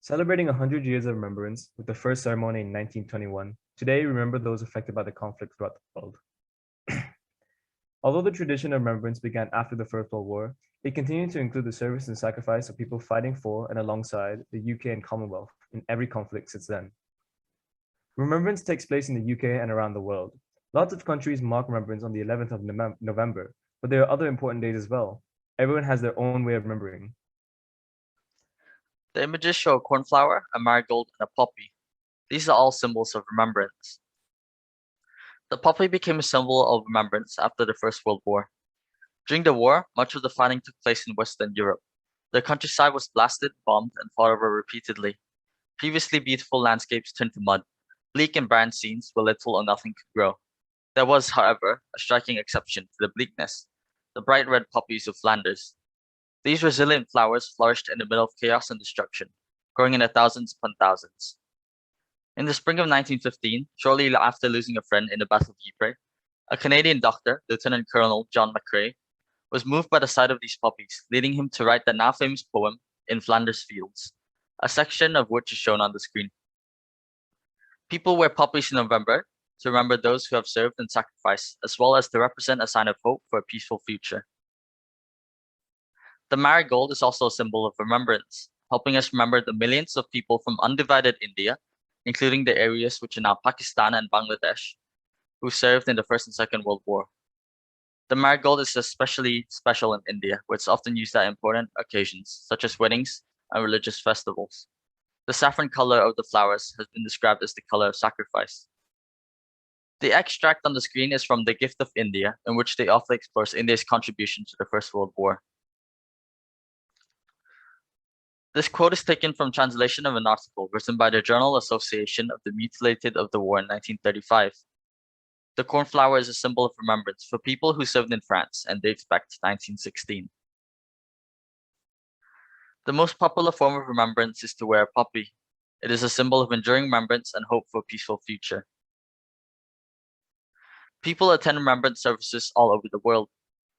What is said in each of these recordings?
Celebrating 100 years of remembrance with the first ceremony in 1921, today we remember those affected by the conflict throughout the world. Although the tradition of remembrance began after the First World War, it continued to include the service and sacrifice of people fighting for and alongside the UK and Commonwealth in every conflict since then. Remembrance takes place in the UK and around the world. Lots of countries mark Remembrance on the 11th of November, but there are other important days as well. Everyone has their own way of remembering. The images show a cornflower, a marigold, and a poppy. These are all symbols of remembrance. The poppy became a symbol of remembrance after the First World War. During the war, much of the fighting took place in Western Europe. The countryside was blasted, bombed, and fought over repeatedly. Previously beautiful landscapes turned to mud, bleak and barren scenes where little or nothing could grow. There was, however, a striking exception to the bleakness: the bright red poppies of Flanders. These resilient flowers flourished in the middle of chaos and destruction, growing in the thousands upon thousands. In the spring of 1915, shortly after losing a friend in the Battle of Ypres, a Canadian doctor, Lieutenant Colonel John McCrae, was moved by the sight of these poppies, leading him to write the now famous poem In Flanders Fields, a section of which is shown on the screen. People wear poppies in November to remember those who have served and sacrificed, as well as to represent a sign of hope for a peaceful future. The marigold is also a symbol of remembrance, helping us remember the millions of people from undivided India, including the areas which are now Pakistan and Bangladesh, who served in the First and Second World War. The marigold is especially special in India, where it's often used at important occasions, such as weddings and religious festivals. The saffron color of the flowers has been described as the color of sacrifice. The extract on the screen is from The Gift of India, in which the author explores India's contribution to the First World War. This quote is taken from translation of an article written by the Journal Association of the Mutilated of the War in 1935. The cornflower is a symbol of remembrance for people who served in France and dates back to 1916. The most popular form of remembrance is to wear a poppy. It is a symbol of enduring remembrance and hope for a peaceful future. People attend remembrance services all over the world.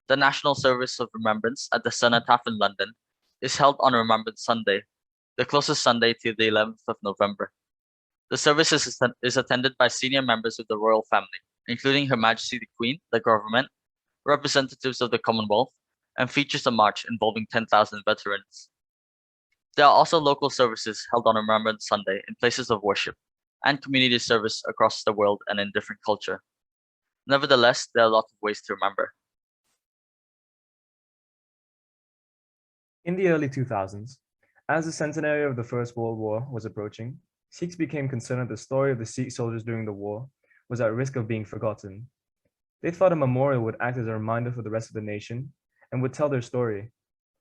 The National Service of Remembrance at the Cenotaph in London is held on Remembrance Sunday, the closest Sunday to the 11th of November. The service is attended by senior members of the royal family, including Her Majesty the Queen, the government, representatives of the Commonwealth, and features a march involving 10,000 veterans. There are also local services held on Remembrance Sunday in places of worship and community service across the world and in different culture. Nevertheless, there are a lot of ways to remember. In the early 2000s, as the centenary of the First World War was approaching, Sikhs became concerned that the story of the Sikh soldiers during the war was at risk of being forgotten. They thought a memorial would act as a reminder for the rest of the nation and would tell their story.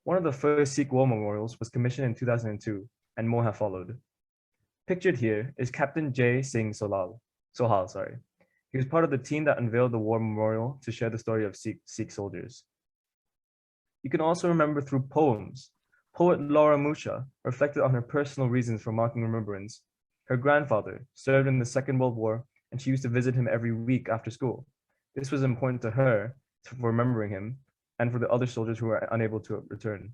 One of the first Sikh war memorials was commissioned in 2002, and more have followed. Pictured here is Captain Jay Singh Sohal. He was part of the team that unveiled the war memorial to share the story of Sikh soldiers. You can also remember through poems. Poet Laura Musha reflected on her personal reasons for marking remembrance. Her grandfather served in the Second World War, and she used to visit him every week after school. This was important to her for remembering him and for the other soldiers who were unable to return.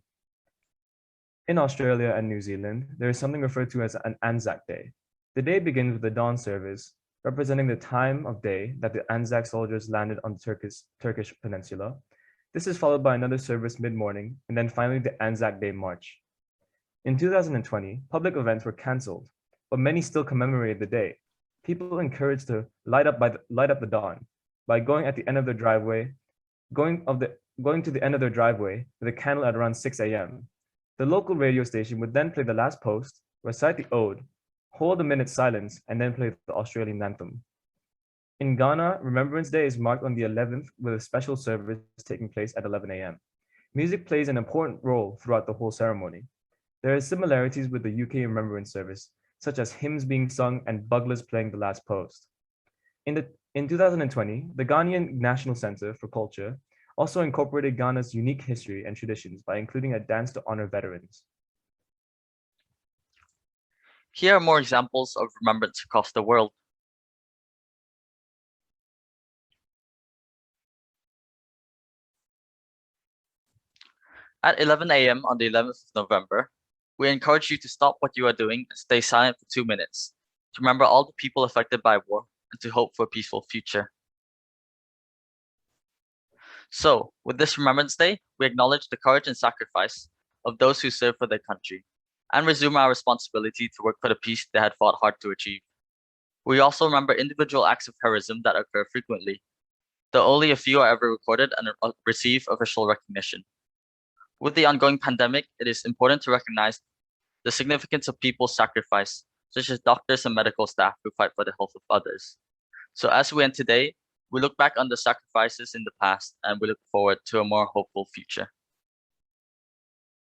In Australia and New Zealand, there is something referred to as an Anzac Day. The day begins with the dawn service, representing the time of day that the Anzac soldiers landed on the Turkish peninsula. This is followed by another service mid-morning, and then finally the Anzac Day March. In 2020, public events were cancelled, but many still commemorated the day. People encouraged to light up the dawn by going to the end of their driveway with a candle at around 6 a.m. The local radio station would then play the last post, recite the ode, hold a minute's silence, and then play the Australian anthem. In Ghana, Remembrance Day is marked on the 11th with a special service taking place at 11 a.m. Music plays an important role throughout the whole ceremony. There are similarities with the UK Remembrance service, such as hymns being sung and buglers playing the last post. In 2020, the Ghanaian National Center for Culture also incorporated Ghana's unique history and traditions by including a dance to honor veterans. Here are more examples of remembrance across the world. At 11 a.m. on the 11th of November, We encourage you to stop what you are doing and stay silent for 2 minutes, to remember all the people affected by war and to hope for a peaceful future. So, with this Remembrance Day, we acknowledge the courage and sacrifice of those who serve for their country, and resume our responsibility to work for the peace they had fought hard to achieve. We also remember individual acts of heroism that occur frequently, though only a few are ever recorded and receive official recognition. With the ongoing pandemic, it is important to recognize the significance of people's sacrifice, such as doctors and medical staff who fight for the health of others. So as we end today, we look back on the sacrifices in the past and we look forward to a more hopeful future.